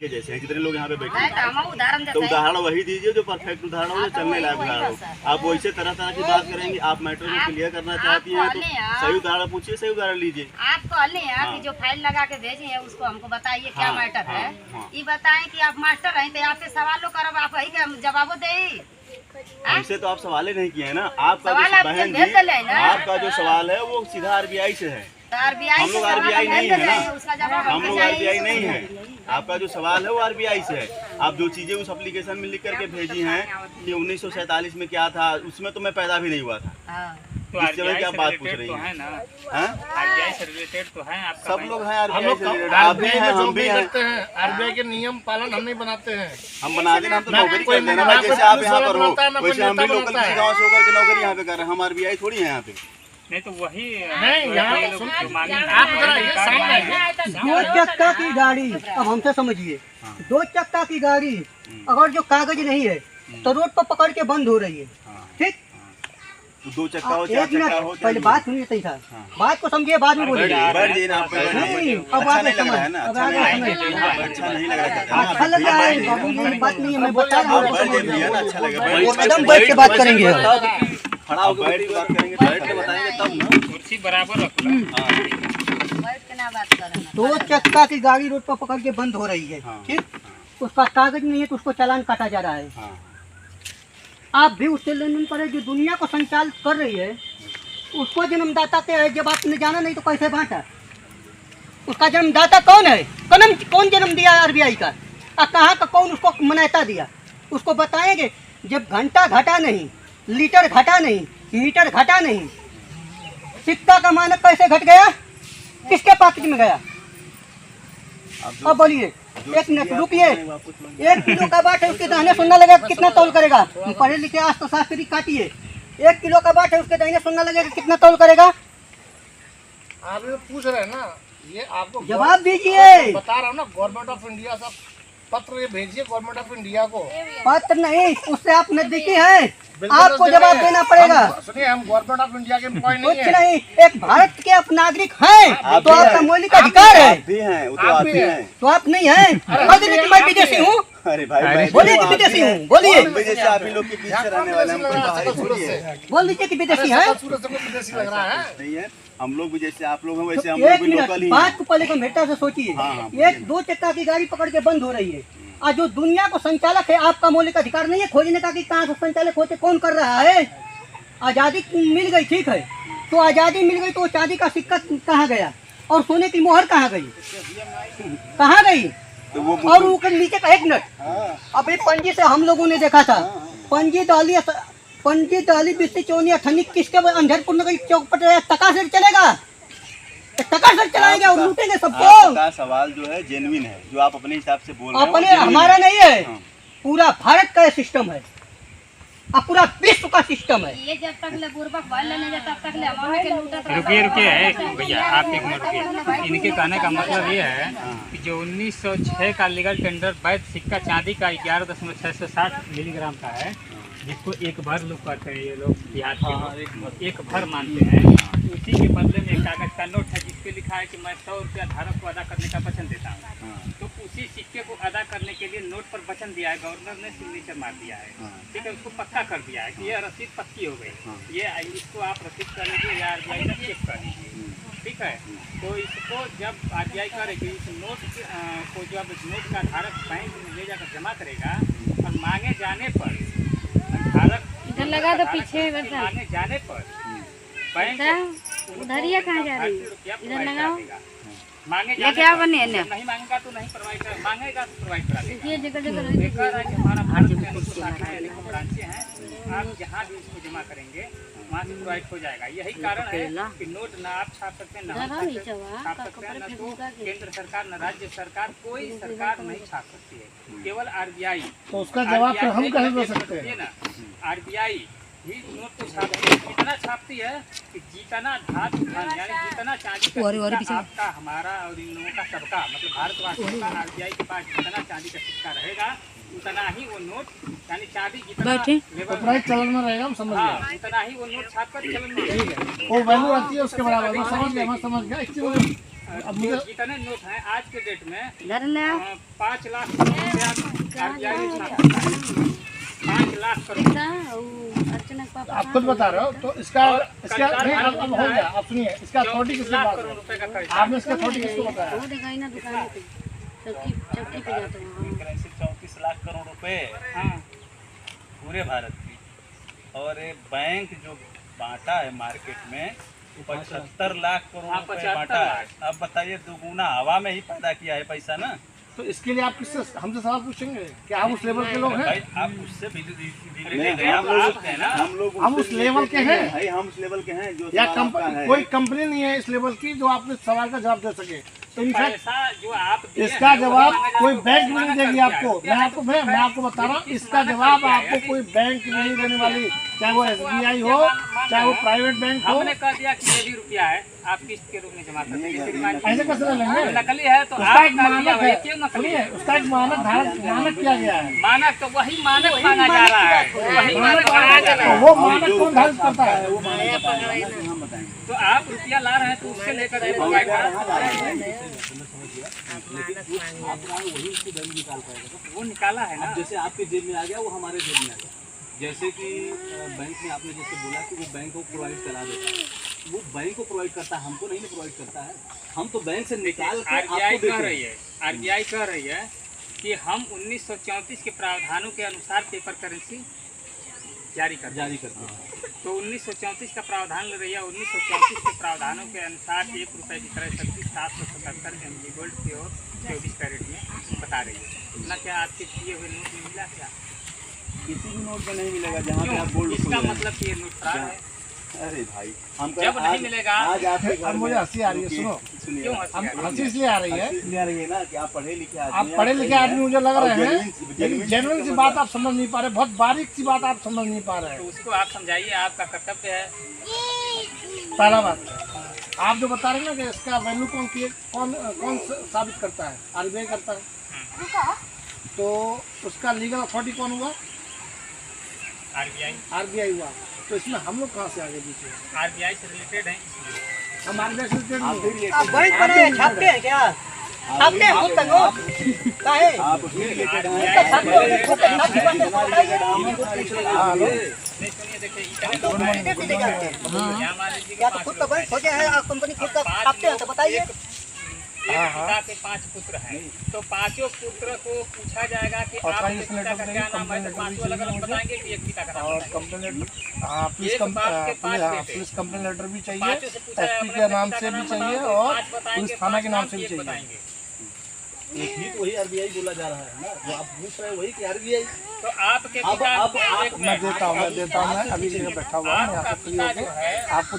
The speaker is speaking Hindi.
के जैसे हैं जितने लोग यहाँ पे बैठे हैं, उदाहरण तो उदाहरण वही दीजिए जो परफेक्ट उदाहरण हो, जो चलने लायक उदाहरण हो। आप वैसे तरह तरह की बात करेंगे। आप मैटर को क्लियर करना चाहती हैं तो सही उदाहरण पूछिए, सही उदाहरण लीजिए। आप कहले हैं कि जो फाइल लगा के भेजे हैं उसको हमको बताइए क्या मैटर है। ये बताएं कि आप मास्टर हैं तो आपसे सवालों करब, आप वही के जवाबो दे। हमसे तो आप सवाल ही नहीं किए हैं ना। आपका जो बहन जी, आपका जो सवाल है वो सीधा आरबीआई से है। हम लोग आरबीआई नहीं है ना, हम लोग आरबीआई नहीं है। आपका जो सवाल है वो आरबीआई से है। आप जो चीजें उस एप्लीकेशन में लिख करके भेजी हैं कि 1947 में क्या था, उसमें तो मैं पैदा भी नहीं हुआ था। तो इस जगह क्या बात पूछ रही तो है है ना, आरबीआई से रिलेटेड तो है आपका। सब लोग हैं आरबीआई से रिलेटेड। आप भी हैं, हम भी हैं। आरबीआई के नियम पालन हम नहीं बनाते हैं। हम बना देना, हम तो नौकरी कर देना भाई। जैसे आप यहाँ पर हो वैसे हम भी लोकल किसी गाँव से होकर के नौकरी यहाँ पे कर रहे हैं। हम आरबीआई थोड़ी है यहाँ पे। नहीं तो वही नहीं, यहाँ आप जरा ये सामने आइए। दो चक्का की गाड़ी, अब हमसे समझिए, दो चक्का की गाड़ी अगर जो कागज नहीं है तो रोड पर पकड़ के बंद हो रही है, ठीक? तो दो चक्का हो, चार चक्का हो, पहले बात सुनिए सही था, बात को समझिए, बाद में बोलिए। बैठ जाइए ना आप। नहीं, अब बात नहीं समझ, अब आगे समझ। अच्छा नहीं लग रहा है, अच्छा लग रहा है बाबू जी, बात नहीं है, मैं बता रहा हूँ। बैठ जाइए ना, अच्छा लगेगा। एकदम बैठ के बात करेंगे, खड़ा होकर बैठ के बात करेंगे, बैठ के बताएंगे तब ना। कुर्सी बराबर रखो। दो चक्का की गाड़ी रोड पर पकड़ के बंद हो रही है, ठीक? उसका कागज नहीं है तो उसको चालान काटा जा रहा है। आप भी उससे लेन देन करें जो दुनिया को संचालित कर रही है। उसको जन्मदाता क्या है, जब आपने जाना नहीं तो कैसे बांटा? उसका जन्मदाता कौन है? कौन जन्म दिया आरबीआई का? कहाँ का कौन उसको मान्यता दिया? उसको बताएंगे। जब घंटा घटा नहीं, लीटर घटा नहीं, मीटर घटा नहीं, सिक्का का मानक कैसे घट गया? किसके पॉकेट में गया? अब बोलिए, एक मिनट रुकिए। 1 किलो का बाट है, उसके दाहिने सुनना लगेगा कितना तौल करेगा? पढ़े लिखे अर्थशास्त्री काटिए। 1 किलो का बाट है, उसके दाहिने सुनना लगेगा कितना तौल करेगा? आप ये पूछ रहे हैं ना, ये आपको जवाब दीजिए। बता रहा हूँ ना, गवर्नमेंट ऑफ इंडिया का पत्र ये भेजिए गवर्नमेंट ऑफ इंडिया को। पत्र नहीं, उससे आप नजदीकी हैं, आपको जवाब देना पड़ेगा। सुनिए, हम गवर्नमेंट ऑफ इंडिया के एम्प्लॉय नहीं कुछ है। नहीं, एक भारत के आप नागरिक हैं तो आपका मौलिक अधिकार है। आप भी हैं, वो तो आप भी हैं। तो आप नहीं हैं? बोलिए कि मैं विदेशी हूँ, अरे भाई, बोलिए कि विदेशी हूँ, बोलिए। जैसे आप ही लोग के पीछे रहने वाले हम बोल दीजिए कि विदेशी हैं। सूरत से विदेशी लग रहा है। नहीं है, हम लोग भी जैसे आप लोग हैं वैसे तो हम लोग एक भी मिनट, लोकल ही बात हैं। को पहले गंभीरता से सोचिए। एक दो चक्का की गाड़ी पकड़ के बंद हो रही है, और जो दुनिया को संचालक है आपका मौलिक अधिकार नहीं है खोजने का कि कहाँ से संचालक होते, कौन कर रहा है? आज़ादी मिल गई, ठीक है, तो आज़ादी मिल गई तो चांदी का सिक्का कहाँ गया और सोने की मोहर कहाँ गई? कहाँ गई? तो वो और ऊपर नीचे का, एक मिनट, अभी पंजी से हम लोगों ने देखा था, पंजी दहली बिस्ती चौनी अठन्नी किसके अंधेरपुर में चौक पर टका से चलेगा? टका से चलाएंगे और लूटेंगे सबको। आपका सवाल जो है जेन्युइन है, जो आप अपने हिसाब से बोल रहे हैं अपने हमारा नहीं है, पूरा भारत का सिस्टम है, अब पूरा विश्व का सिस्टम है। ये जब तक ले बुर्बक वाल लेने जाए तब तक ले हमारे के लूटत रहा। रुकिए है भैया, आप एक मिनट रुकिए। इनके कहने का मतलब ये है कि जो 1906 का लीगल टेंडर वैध सिक्का चांदी का 11.660 मिलीग्राम का है, जिसको एक भर लोग कहते हैं, ये लोग बिहार के एक भर मानते हैं, उसी के बदले में एक कागज का नोट है जिसपे लिखा है कि मैं 100 रुपया धारक को अदा करने का वचन देता हूँ। तो उसी सिक्के को अदा करने के लिए नोट पर वचन दिया है, गवर्नर ने सिग्नेचर मार दिया है, ठीक है, उसको पक्का कर दिया है कि ये रसीद पक्की हो गई। ये इसको आप रसीद कर लीजिए या आरबीआई का चेक कर लीजिए, ठीक है। तो इसको जब आरबीआई करेगी, इस नोट को जब नोट का धारक बैंक में ले जाकर जमा करेगा और मांगे जाने पर धारक इधर लगा दो पीछे, मांगे जाने पर बैंक उधरिया कहाँ जा रही है? इधर लगाओ, मांगे लेके आओ बने ने। नहीं मांगेगा तो नहीं प्रोवाइड कर, मांगेगा तो प्रोवाइड करा देगा। ये जगह जगह बेकार है कि हमारा भारत में शाखाएं हैं, ब्रांचें हैं, आप जहाँ भी इसको जमा करेंगे वहाँ से प्रोवाइड हो जाएगा। यही कारण है कि नोट ना आप छाप सकते हैं, ना हम छाप सकते हैं, न तो केंद्र सरकार, न राज्य सरकार, कोई सरकार नहीं छाप सकती है, केवल आरबीआई। तो उसका जवाब फिर हम कैसे दे सकते हैं? आरबीआई ही नोट को छापती है, इतना छापती है कि जितना धातु धन यानी जितना चांदी का सिक्का आपका, हमारा और इन लोगों का सबका, मतलब भारतवासियों का आरबीआई के पास जितना चांदी का सिक्का रहेगा उतना ही वो नोट यानी चांदी जितना प्राइस चलन में रहेगा, हम समझ गए। उतना ही वो नोट छाप कर चलन में रहेगा। वो वैल्यू रहती है उसके बराबर। मैं समझ गया, मैं समझ गया। अब मुझे कितने नोट हैं आज के डेट में? धर ले 5 लाख करोड़ रुपया RBI इतना करता है। 5 लाख करोड़। आप खुद बता रहे हो, तो इसका नहीं, अब हो गया। आप सुनिए, इसका अथॉरिटी किसके पास करोड़ है? रुपए का खर्च। आपने इसका अथॉरिटी किसको बताया? 34 लाख करोड़ रुपए हाँ पूरे भारत की, और ये बैंक जो बांटा है मार्केट में 75 लाख करोड़ हाँ, रुपए 75 बांटा है। लाख। अब बताइए, दुगुना हवा में ही पैदा किया है पैसा ना। तो इसके लिए आप किससे हमसे सवाल पूछेंगे कि आप उस लेवल के लोग हैं? भाई आप उससे भी नहीं, हम लोग हम उस लेवल के हैं भाई, हम उस लेवल के हैं जो या सवाल आपका है। कोई कंपनी नहीं है इस लेवल की जो आपने सवाल का जवाब दे सके। तो इनफैक्ट पैसा जो आप दिए इसका हैं, वो जवाब मांगा कोई जाएगा, बैंक उसको नहीं मांगा देगी जाएगा। आपको। मैं आपको बता रहा हूँ, इसका जवाब आपको कोई बैंक नहीं देने वाली, चाहे वो SBI हो, चाहे वो प्राइवेट बैंक हो। हमने कह दिया कि ये भी रुपया है, आप किस्त के रूप में जमा कर दीजिए। ऐसे कैसे लेंगे? नकली है तो उसका आप एक मानक है, क्यों नकली सुनिए, है? उसका एक मानक किया गया है। मानक तो वही मानक मांगा जा रहा है, वही मानक मांगा जा रहा तो है। वो मानक कौन धारित करता है? वो मानक बताएंगे, हम बताएंगे। तो आप रुपया ला रहे हैं तो उससे लेकर के वो निकाला है ना। जैसे आपके जेब में आ गया वो हमारे जेब में आ गया। जैसे कि बैंक में आपने जैसे बोला कि वो बैंक को प्रोवाइड करा देता है, वो बैंक को प्रोवाइड करता है, हमको नहीं प्रोवाइड करता है। हम तो बैंक से निकाल के RBI आपको कह देते रही हैं। है, RBI कह रही है कि हम 1934 के प्रावधानों के अनुसार पेपर करेंसी जारी करते हैं। हैं। तो 1934 का प्रावधान ले रही है। 1934 के प्रावधानों के अनुसार 1 रुपये की तरह 3777 mg गोल्ड प्योर 24 कैरेट में बता रही है। इतना क्या आपके किए हुए नोट में मिला क्या? किसी भी नोट में नहीं मिलेगा जहाँ पे क्यों? आप गोल्ड इसका खोल रहे हैं। मतलब कि ये नोट फ्रॉड है। अरे भाई, हम जब नहीं मिलेगा आज आपके घर अब मुझे में- हंसी आ रही है, सुनो। सुनिए, क्यों हंसी आ रही है? हंसी इसलिए आ रही है, इसलिए आ रही है ना कि आप पढ़े लिखे आदमी आप हैं, पढ़े सही लिखे हैं, आदमी मुझे लग और रहे हैं, genuine- लेकिन जेन्युइन सी बात आप समझ नहीं पा रहे, बहुत बारीक सी बात आप समझ नहीं पा रहे तो हैं। उसको आप समझाइए, आपका कर्तव्य है। पहला बात, आप जो बता रहे हैं ना कि इसका वैल्यू कौन साबित करता है? RBI करता है। तो उसका लीगल अथॉरिटी कौन हुआ? RBI हुआ। तो इसमें हम लोग कहाँ से आगे पीछे? RBI से रिलेटेड है इसलिए। हम RBI से related आप नहीं भी हैं। related आप हैं। बैंक बनाए छापते हैं क्या? छापते हैं खुद का नोट काहे? आप भी related हैं। इसका छाप लो, इसको छाप की बात है, बताइए। हम खुद पूछ रहे हैं। नहीं सुनिए, देखिए इतने लोग हैं। कैसे देगा? यहाँ मान लीजिए कि या तो 5 खुद का लोग बैंक हैं। खोजे है और कंपनी खुद का पाँच छापते हैं, तो लोग, बताइए। एक पिता के 5 पुत्र हैं, तो पांचों पुत्र को पूछा जाएगा कि और आपके कहीं पिता का क्या नाम है, तो पांचों अलग अलग बताएंगे कि एक पिता का नाम और बताएंगे। कंप्लेन लेटर, हाँ पुलिस एक बाप के 5 बेटे। पुलिस कंप्लेन लेटर भी चाहिए, पांचों से पूछा SP जाएगा, के नाम से भी चाहिए और पुलिस थाना के नाम से भी चाहिए। बताएंगे। एक ही तो वही RBI बोला जा रहा है ना, जो आप पूछ रहे हैं वही कि RBI। तो आपके अब पिता आप मैं देता हूँ, मैं अभी जगह बैठा हुआ हूँ यहाँ पे फ्री आपका होके पिता जो है आपको